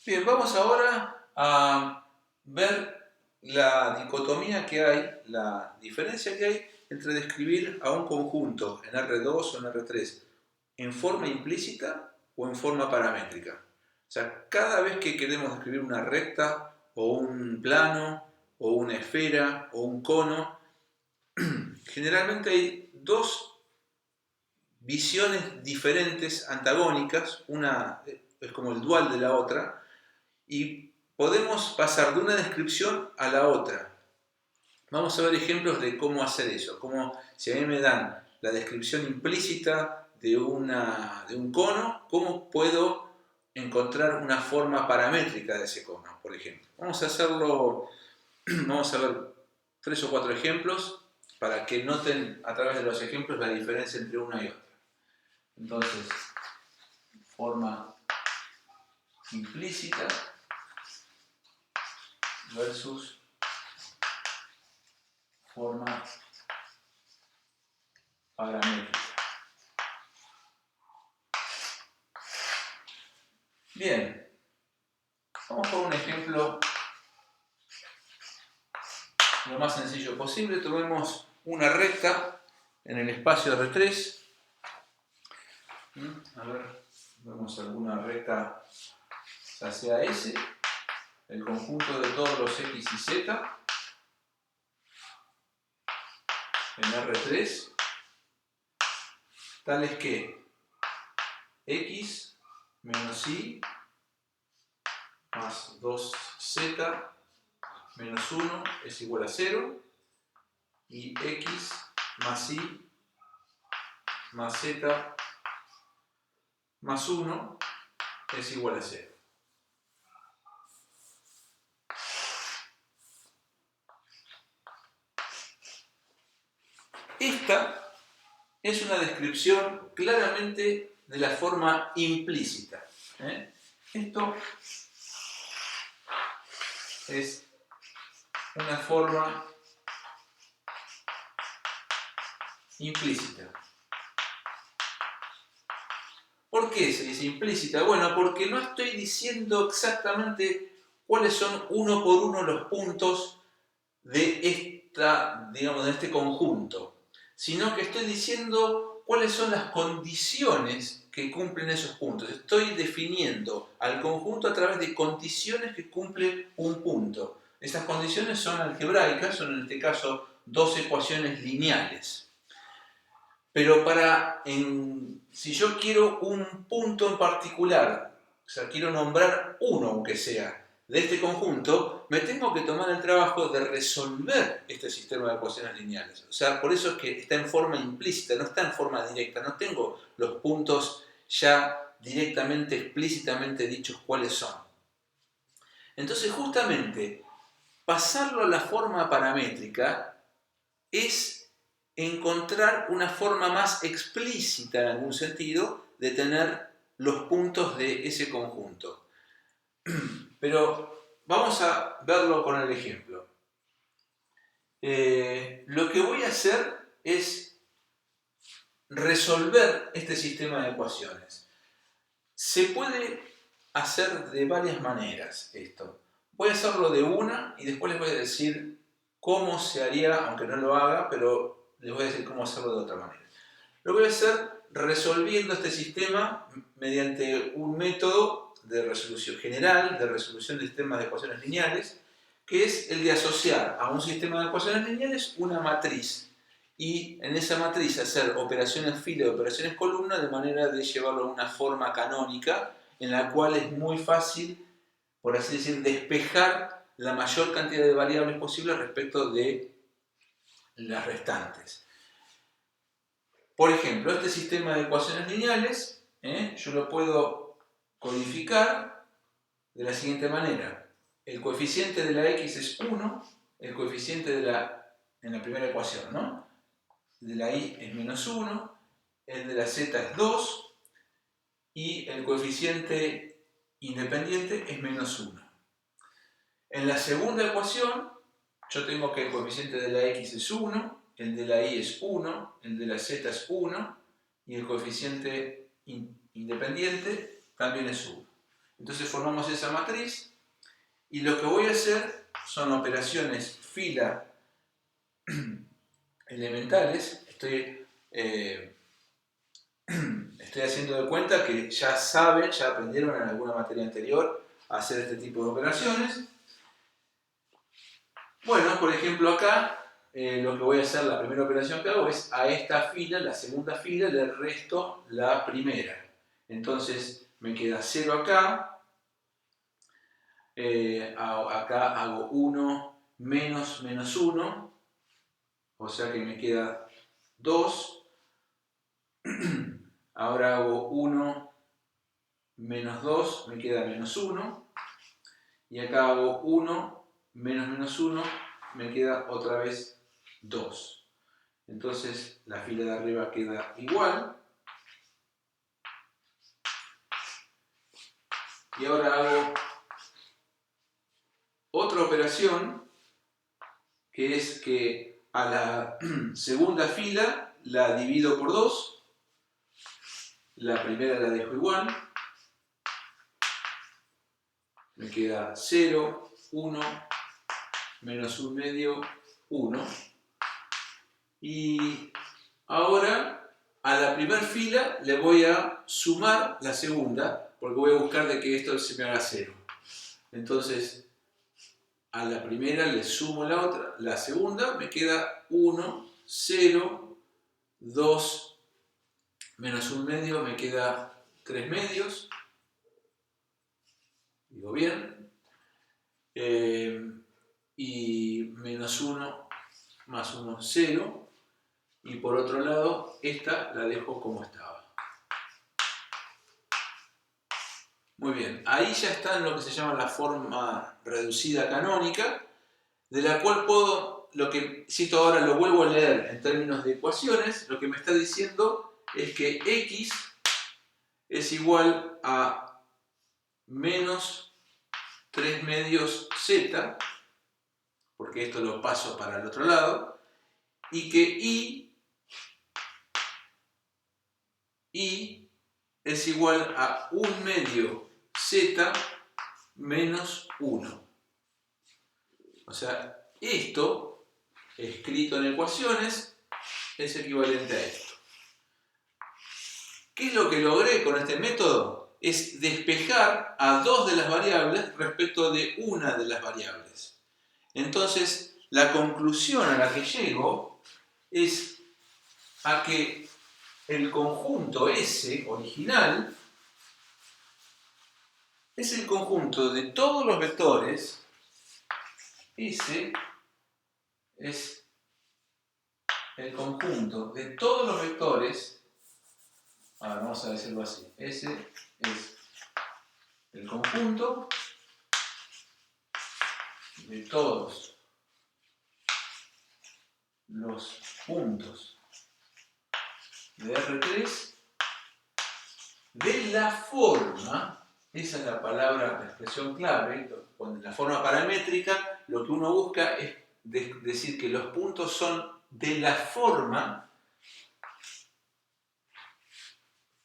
Bien, vamos ahora a ver la dicotomía que hay, la diferencia que hay entre describir a un conjunto en R2 o en R3 en forma implícita o en forma paramétrica. O sea, cada vez que queremos describir una recta o un plano o una esfera o un cono, generalmente hay dos visiones diferentes, antagónicas, una es como el dual de la otra, y podemos pasar de una descripción a la otra. Vamos a ver ejemplos de cómo hacer eso. Como si a mí me dan la descripción implícita de un cono, ¿cómo puedo encontrar una forma paramétrica de ese cono, por ejemplo? Vamos a hacerlo, vamos a ver 3 o 4 ejemplos para que noten a través de los ejemplos la diferencia entre una y otra. Entonces, forma implícita versus forma paramétrica. Bien, vamos por un ejemplo lo más sencillo posible. Tomemos una recta en el espacio R3. A ver, vemos alguna recta ya sea S, el conjunto de todos los X y Z en R3, tales que X menos Y más 2Z menos 1 es igual a 0 y X más Y más Z más 1 es igual a 0. Esta es una descripción claramente de la forma implícita. Esto es una forma implícita. ¿Por qué se dice implícita? Bueno, porque no estoy diciendo exactamente cuáles son uno por uno los puntos de digamos, de este conjunto, sino que estoy diciendo cuáles son las condiciones que cumplen esos puntos. Estoy definiendo al conjunto a través de condiciones que cumple un punto. Esas condiciones son algebraicas, son en este caso dos ecuaciones lineales. Pero si yo quiero un punto en particular, o sea, quiero nombrar uno aunque sea, de este conjunto, me tengo que tomar el trabajo de resolver este sistema de ecuaciones lineales. O sea, por eso es que está en forma implícita, no está en forma directa, no tengo los puntos ya directamente, explícitamente dichos cuáles son. Entonces, justamente, pasarlo a la forma paramétrica es encontrar una forma más explícita en algún sentido de tener los puntos de ese conjunto. Pero vamos a verlo con el ejemplo. Lo que voy a hacer es resolver este sistema de ecuaciones. Se puede hacer de varias maneras esto. Voy a hacerlo de una y después les voy a decir cómo se haría, aunque no lo haga, pero les voy a decir cómo hacerlo de otra manera. Lo voy a hacer resolviendo este sistema mediante un método de resolución general, de resolución de sistemas de ecuaciones lineales, que es el de asociar a un sistema de ecuaciones lineales una matriz y en esa matriz hacer operaciones fila y operaciones columna de manera de llevarlo a una forma canónica en la cual es muy fácil, por así decir, despejar la mayor cantidad de variables posible respecto de las restantes. Por ejemplo, este sistema de ecuaciones lineales, yo lo puedo codificar de la siguiente manera. El coeficiente de la x es 1, el coeficiente en la primera ecuación, ¿no? De la y es menos 1, el de la z es 2 y el coeficiente independiente es menos 1. En la segunda ecuación, yo tengo que el coeficiente de la x es 1, el de la y es 1, el de la z es 1 y el coeficiente independiente también es 1. Entonces formamos esa matriz y lo que voy a hacer son operaciones fila elementales. Estoy haciendo de cuenta que ya saben, ya aprendieron en alguna materia anterior a hacer este tipo de operaciones. Bueno, por ejemplo acá lo que voy a hacer, la primera operación que hago es a esta fila, la segunda fila, le resto la primera. Entonces me queda 0 acá, acá hago 1 menos menos 1, o sea que me queda 2. Ahora hago 1 menos 2, me queda menos 1. Y acá hago 1 menos menos 1, me queda otra vez 2. Entonces la fila de arriba queda igual. Y ahora hago otra operación, que es que a la segunda fila la divido por 2. La primera la dejo igual. Me queda 0, 1, menos 1 medio, 1. Y ahora a la primera fila le voy a sumar la segunda, porque voy a buscar de que esto se me haga 0. Entonces, a la primera le sumo la otra, la segunda, me queda 1, 0, 2, menos 1 medio, me queda 3 medios. Digo bien. Y menos 1 más 1, 0. Y por otro lado, esta la dejo como estaba. Muy bien, ahí ya está en lo que se llama la forma reducida canónica, de la cual puedo, lo que cito ahora lo vuelvo a leer en términos de ecuaciones, lo que me está diciendo es que x es igual a menos 3 medios z, porque esto lo paso para el otro lado, y que y es igual a 1 medio z menos 1. O sea, esto, escrito en ecuaciones, es equivalente a esto. ¿Qué es lo que logré con este método? Es despejar a dos de las variables respecto de una de las variables. Entonces, la conclusión a la que llego es a que el conjunto S original es el conjunto de todos los vectores. S es el conjunto de todos los vectores. Ahora vamos a decirlo así. S es el conjunto de todos los puntos de R3 de la forma, esa es la palabra, la expresión clave, con la forma paramétrica, lo que uno busca es decir que los puntos son de la forma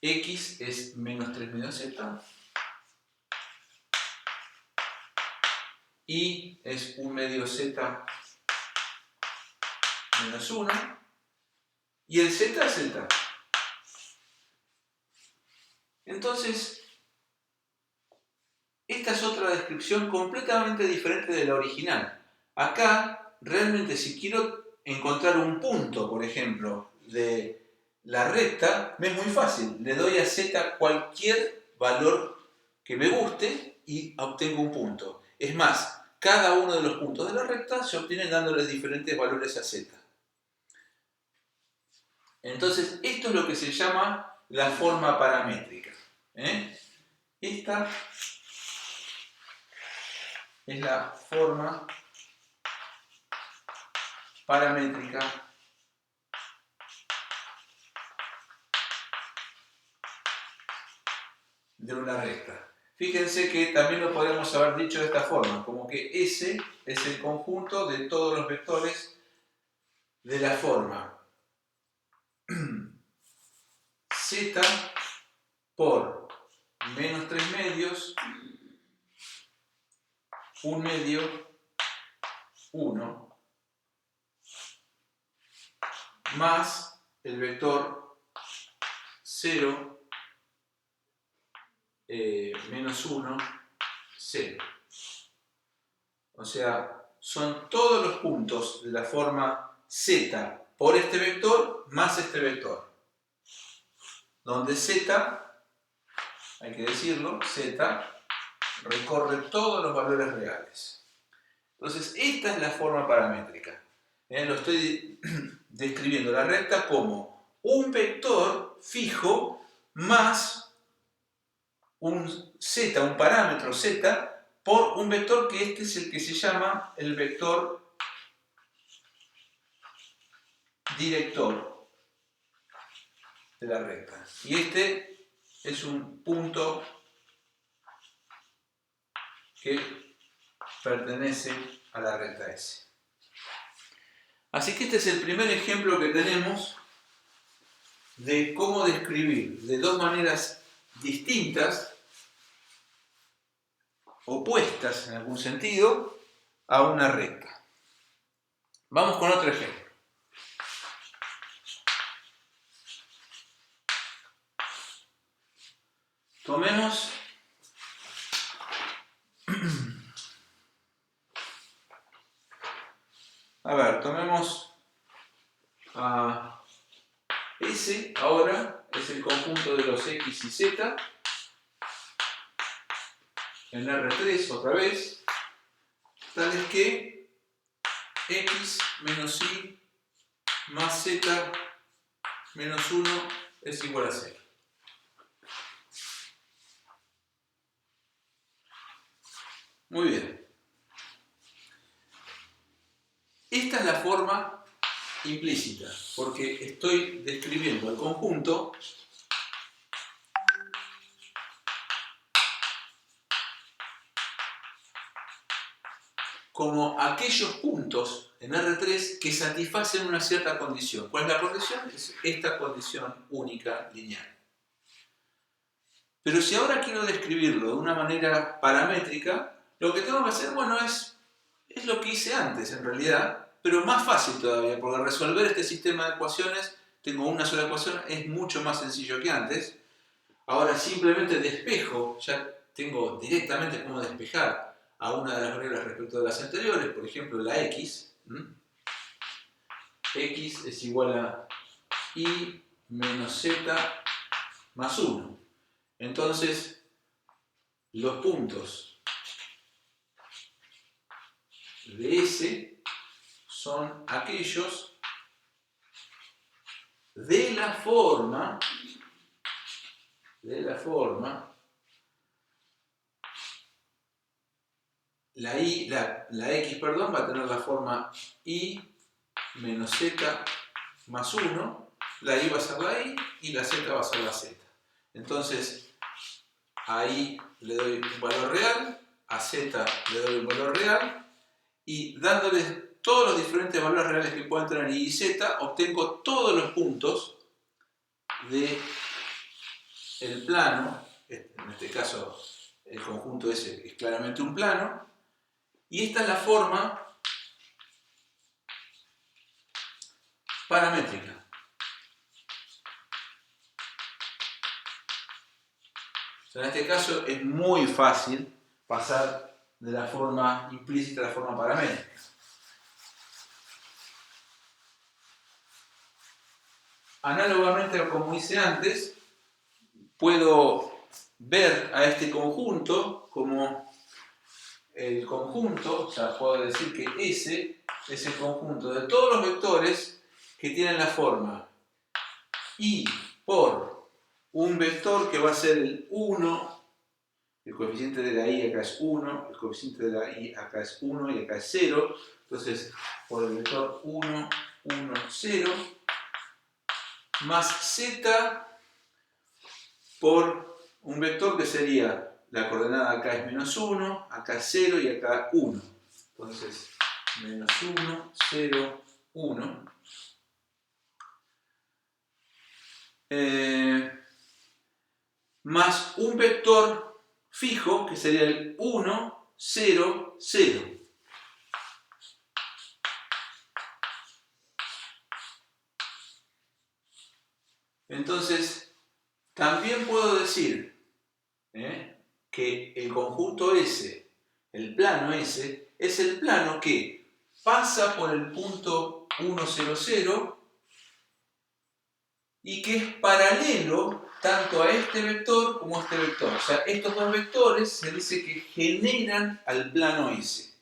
x es menos 3 medio z, y es 1 medio z menos 1, y el z es z. Entonces, esta es otra descripción completamente diferente de la original. Acá, realmente, si quiero encontrar un punto, por ejemplo, de la recta, me es muy fácil. Le doy a z cualquier valor que me guste y obtengo un punto. Es más, cada uno de los puntos de la recta se obtiene dándoles diferentes valores a z. Entonces, esto es lo que se llama la forma paramétrica. Esta es la forma paramétrica de una recta. Fíjense que también lo podríamos haber dicho de esta forma, como que S es el conjunto de todos los vectores de la forma z por menos 3 medios 1 medio, 1, más el vector 0, menos 1, 0. O sea, son todos los puntos de la forma z por este vector más este vector. Donde z, hay que decirlo, z recorre todos los valores reales. Entonces, esta es la forma paramétrica. Lo estoy describiendo la recta como un vector fijo más un z, un parámetro z, por un vector que este es el que se llama el vector director de la recta. Y este es un punto que pertenece a la recta S. Así que este es el primer ejemplo que tenemos de cómo describir de dos maneras distintas, opuestas en algún sentido, a una recta. Vamos con otro ejemplo. Tomemos tomemos a S, ahora es el conjunto de los X y Z, en R3 otra vez, tales que X menos Y más Z menos 1 es igual a 0. Muy bien. Esta es la forma implícita, porque estoy describiendo el conjunto como aquellos puntos en R3 que satisfacen una cierta condición. ¿Cuál es la condición? Es esta condición única lineal. Pero si ahora quiero describirlo de una manera paramétrica, lo que tengo que hacer, bueno, es lo que hice antes en realidad, pero más fácil todavía, porque resolver este sistema de ecuaciones, tengo una sola ecuación, es mucho más sencillo que antes. Ahora simplemente despejo, ya tengo directamente cómo despejar a una de las reglas respecto de las anteriores, por ejemplo la x. X es igual a y menos z más 1. Entonces, los puntos de S son aquellos de la forma la X, perdón, va a tener la forma Y menos Z más 1, la Y va a ser la Y y la Z va a ser la Z. Entonces, ahí le doy un valor real, a Z le doy un valor real, y dándoles todos los diferentes valores reales que puedan tener Y y Z, obtengo todos los puntos del plano, en este caso el conjunto S es claramente un plano, y esta es la forma paramétrica. O sea, en este caso es muy fácil pasar de la forma implícita a la forma paramétrica. Análogamente a como hice antes, puedo ver a este conjunto como el conjunto, o sea, puedo decir que S es el conjunto de todos los vectores que tienen la forma Y por un vector que va a ser el 1, el coeficiente de la Y acá es 1, el coeficiente de la Y acá es 1 y acá es 0, entonces por el vector 1, 1, 0, más Z por un vector que sería, la coordenada acá es menos 1, acá es 0 y acá 1. Entonces, menos 1, 0, 1. Más un vector fijo, que sería el 1, 0, 0. Entonces, también puedo decir que el conjunto S, el plano S, es el plano que pasa por el punto 1, 0, 0 y que es paralelo tanto a este vector como a este vector. O sea, estos dos vectores se dice que generan al plano S.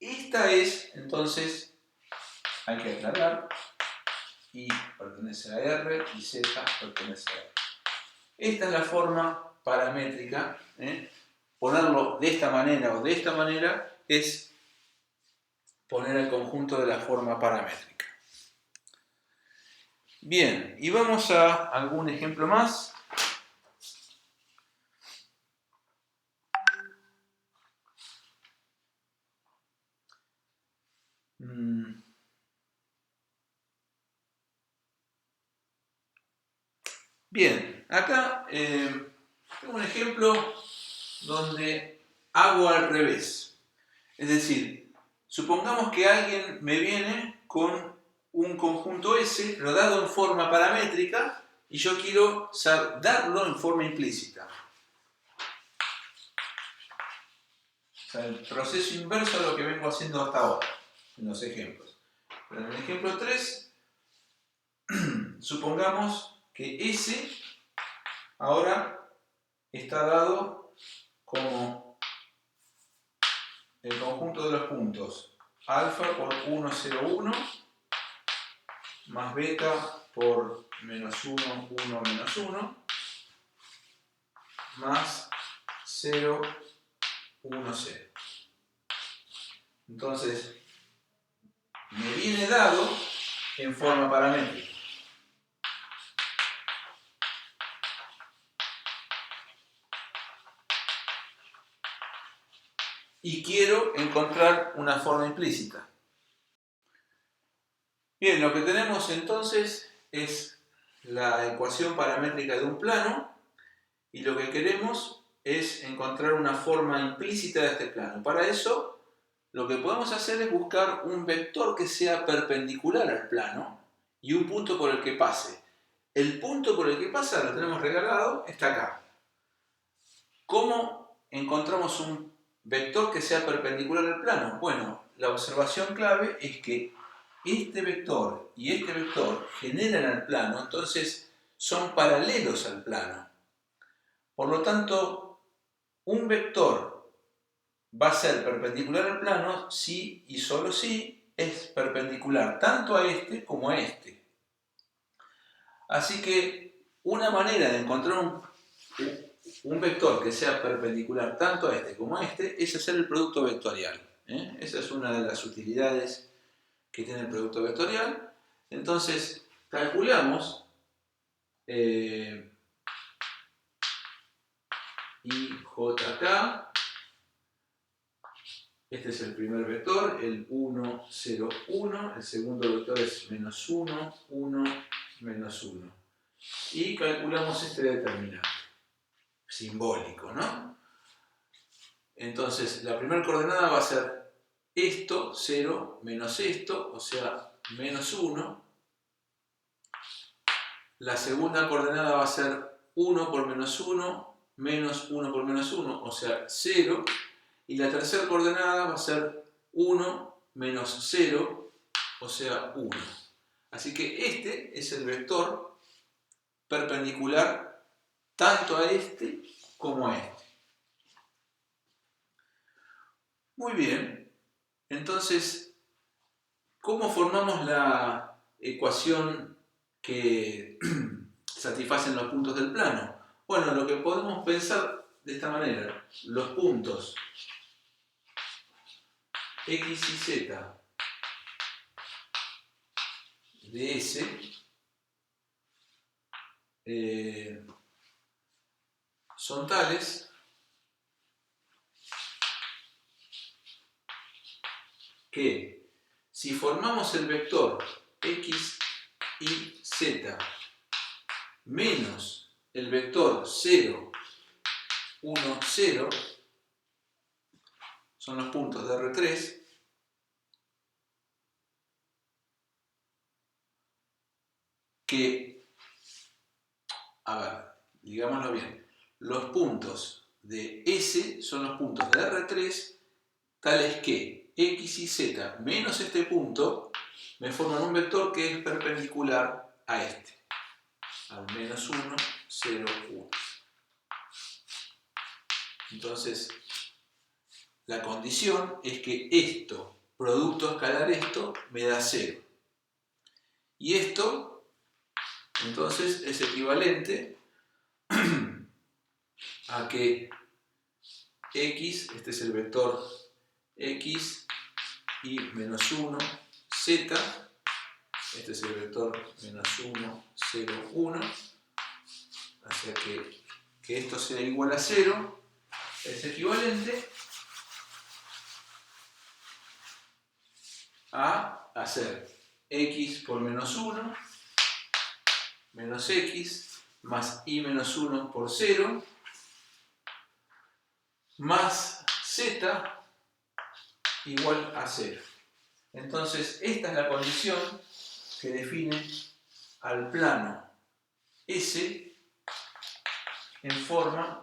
Esta es, entonces, hay que aclarar, Y pertenece a R y Z pertenece a R. Esta es la forma paramétrica. Ponerlo de esta manera o de esta manera es poner el conjunto de la forma paramétrica. Bien, y vamos a algún ejemplo más. Bien, acá tengo un ejemplo donde hago al revés. Es decir, supongamos que alguien me viene con un conjunto S, pero dado en forma paramétrica, y yo quiero darlo en forma implícita. O sea, el proceso inverso a lo que vengo haciendo hasta ahora, en los ejemplos. Pero en el ejemplo 3, supongamos que S ahora está dado como el conjunto de los puntos alfa por 1, 0, 1 más beta por menos 1, 1, menos 1 más 0, 1, 0. Entonces, me viene dado en forma paramétrica. Y quiero encontrar una forma implícita. Bien, lo que tenemos entonces es la ecuación paramétrica de un plano y lo que queremos es encontrar una forma implícita de este plano. Para eso, lo que podemos hacer es buscar un vector que sea perpendicular al plano y un punto por el que pase. El punto por el que pasa, lo tenemos regalado, está acá. ¿Cómo encontramos un vector que sea perpendicular al plano? Bueno, la observación clave es que este vector y este vector generan al plano, entonces son paralelos al plano. Por lo tanto, un vector va a ser perpendicular al plano si y solo si es perpendicular tanto a este como a este. Así que una manera de encontrar un vector que sea perpendicular tanto a este como a este es hacer el producto vectorial. Esa es una de las utilidades que tiene el producto vectorial. Entonces, calculamos IJK. Este es el primer vector, el 1, 0, 1. El segundo vector es menos 1, 1, menos 1. Y calculamos este determinante simbólico, ¿no? Entonces, la primera coordenada va a ser esto, 0, menos esto, o sea, menos 1. La segunda coordenada va a ser 1 por menos 1, menos 1 por menos 1, o sea, 0. Y la tercera coordenada va a ser 1 menos 0, o sea, 1. Así que este es el vector perpendicular tanto a este como a este. Muy bien, entonces, ¿cómo formamos la ecuación que satisfacen los puntos del plano? Bueno, lo que podemos pensar de esta manera, los puntos X y Z de S son tales que si formamos el vector X y Z menos el vector 0, 1, 0, son los puntos de R3, que, a ver, digámoslo bien, los puntos de S son los puntos de R3 tales que X y Z menos este punto me forman un vector que es perpendicular a este, al menos 1, 0, 1. Entonces, la condición es que esto, producto escalar esto, me da 0. Y esto, entonces, es equivalente a que X, este es el vector X y menos 1, Z, este es el vector menos 1, 0, 1, o sea que esto sea igual a 0, es equivalente a hacer X por menos 1, menos X, más Y menos 1 por 0, más Z igual a 0. Entonces, esta es la condición que define al plano S en forma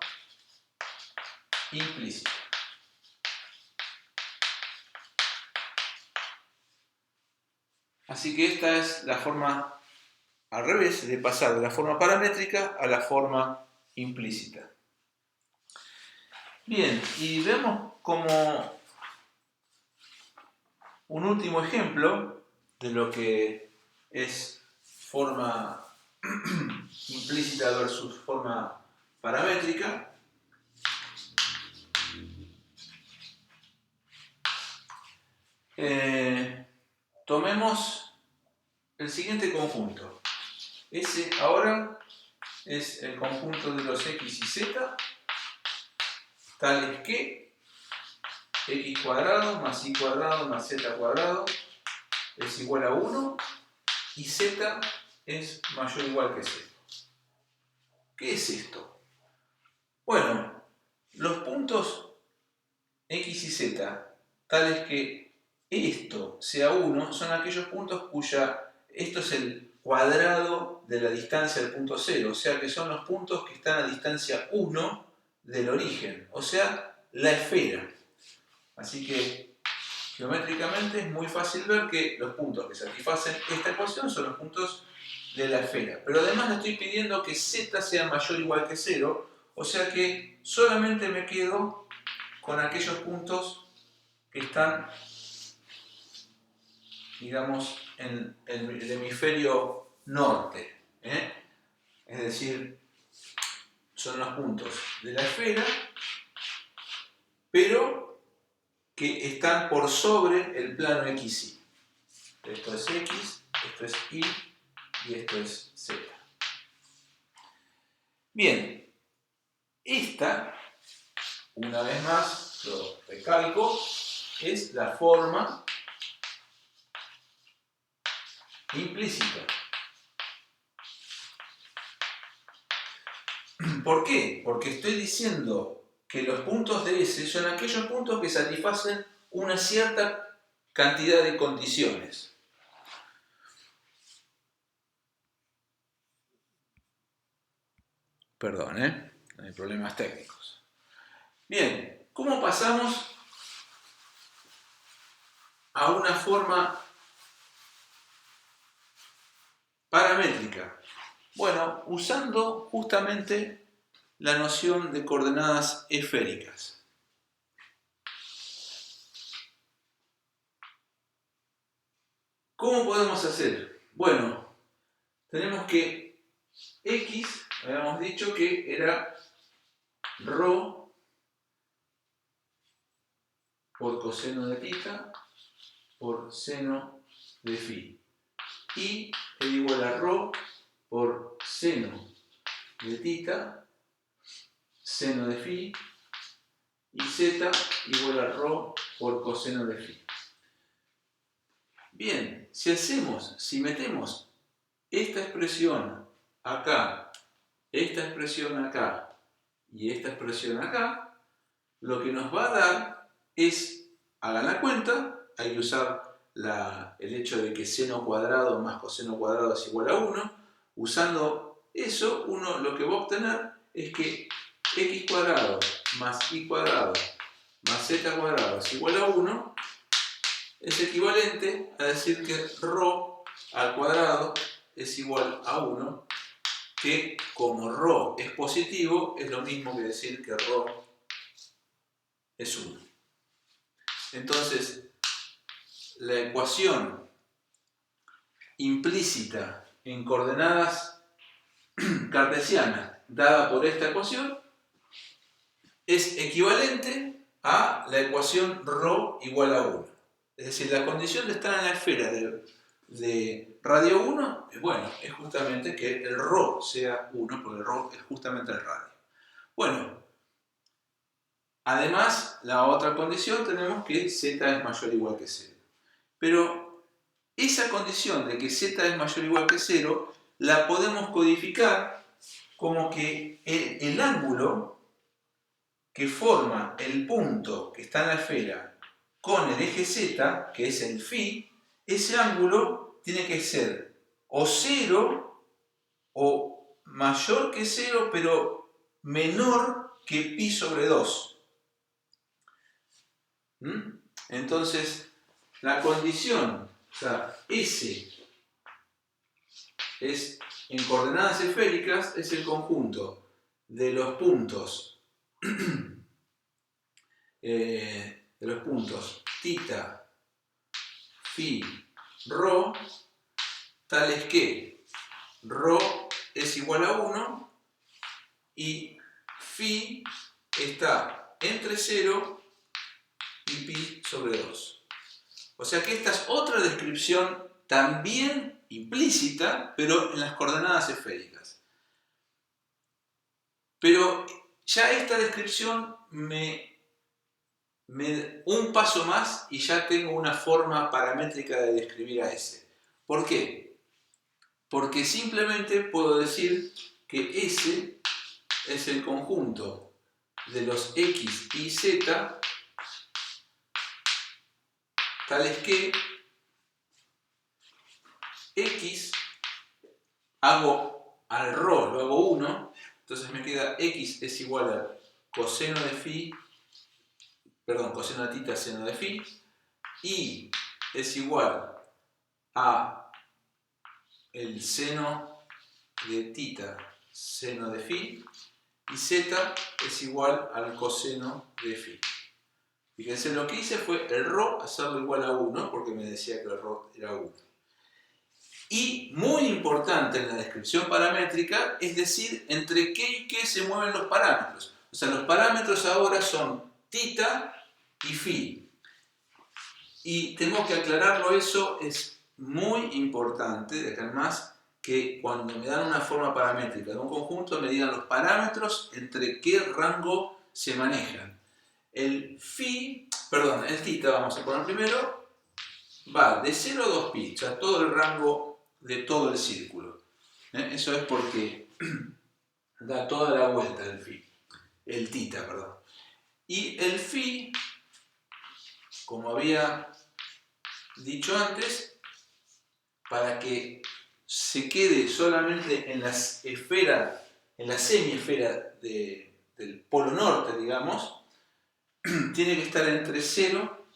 implícita. Así que esta es la forma al revés, de pasar de la forma paramétrica a la forma implícita. Bien, y vemos como un último ejemplo de lo que es forma implícita versus forma paramétrica. Tomemos el siguiente conjunto. Ese ahora es el conjunto de los X y Z, tales que X cuadrado más Y cuadrado más Z cuadrado es igual a 1 y Z es mayor o igual que 0. ¿Qué es esto? Bueno, los puntos X y Z, tales que esto sea 1, son aquellos puntos esto es el cuadrado de la distancia del punto 0, o sea que son los puntos que están a distancia 1 del origen, o sea, la esfera. Así que geométricamente es muy fácil ver que los puntos que satisfacen esta ecuación son los puntos de la esfera. Pero además le estoy pidiendo que Z sea mayor o igual que 0, o sea que solamente me quedo con aquellos puntos que están, digamos, en el hemisferio norte. Es decir, son los puntos de la esfera, pero que están por sobre el plano XY. Esto es X, esto es Y y esto es Z. Bien, esta, una vez más, lo recalco, es la forma implícita. ¿Por qué? Porque estoy diciendo que los puntos de S son aquellos puntos que satisfacen una cierta cantidad de condiciones. Perdón, hay problemas técnicos. Bien, ¿cómo pasamos a una forma paramétrica? Bueno, usando justamente la noción de coordenadas esféricas. ¿Cómo podemos hacer? Bueno, tenemos que X, habíamos dicho que era ρ por coseno de θ por seno de φ. Y es igual a ρ por seno de θ, seno de φ, y z igual a ρ por coseno de φ. Bien, si metemos esta expresión acá, esta expresión acá y esta expresión acá, lo que nos va a dar hagan la cuenta, hay que usar el hecho de que seno cuadrado más coseno cuadrado es igual a 1. Usando eso, uno lo que va a obtener es que x cuadrado más y cuadrado más z cuadrado es igual a 1 es equivalente a decir que ρ al cuadrado es igual a 1, que como ρ es positivo, es lo mismo que decir que ρ es 1. Entonces, la ecuación implícita en coordenadas cartesianas dada por esta ecuación es equivalente a la ecuación ρ igual a 1. Es decir, la condición de estar en la esfera de radio 1, bueno, es justamente que el ρ sea 1, porque el ρ es justamente el radio. Bueno, además, la otra condición tenemos que z es mayor o igual que 0. Pero esa condición de que z es mayor o igual que 0 la podemos codificar como que el ángulo que forma el punto que está en la esfera con el eje z, que es el φ, ese ángulo tiene que ser o 0 o mayor que 0, pero menor que pi sobre 2. Entonces, la condición, o sea, S es, en coordenadas esféricas, es el conjunto de los puntos tita, phi, rho, tales que rho es igual a 1 y phi está entre 0 y pi sobre 2. O sea que esta es otra descripción también implícita, pero en las coordenadas esféricas. Pero ya esta descripción un paso más y ya tengo una forma paramétrica de describir a S. ¿Por qué? Porque simplemente puedo decir que S es el conjunto de los X y Z tales que X hago al ρ, lo hago 1, entonces me queda X es igual a coseno de phi, perdón, coseno de tita seno de phi, y es igual a el seno de tita seno de phi, y z es igual al coseno de phi. Fíjense, lo que hice fue el ρ hacerlo igual a 1, porque me decía que el ρ era 1. Y muy importante en la descripción paramétrica es decir entre qué y qué se mueven los parámetros. O sea, los parámetros ahora son tita y phi. Y tengo que aclararlo, eso es muy importante, de acá en más, que cuando me dan una forma paramétrica de un conjunto me digan los parámetros entre qué rango se manejan. El tita, vamos a poner primero, va de 0 a 2pi, o sea, todo el rango de todo el círculo. Eso es porque da toda la vuelta el tita, perdón. Y el phi, como había dicho antes, para que se quede solamente en la esfera, en la semiesfera del polo norte, digamos, tiene que estar entre 0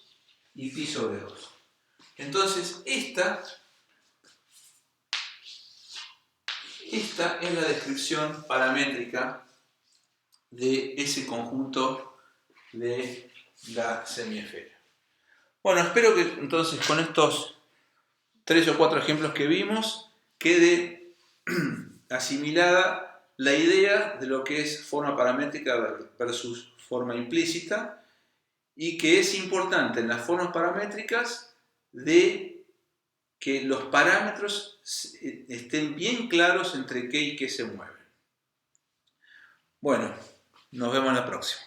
y pi sobre 2. Entonces, esta es la descripción paramétrica de ese conjunto de la semiesfera. Bueno, espero que entonces con estos 3 o 4 ejemplos que vimos quede asimilada la idea de lo que es forma paramétrica versus forma implícita, y que es importante en las formas paramétricas de que los parámetros estén bien claros entre qué y qué se mueven. Bueno, nos vemos la próxima.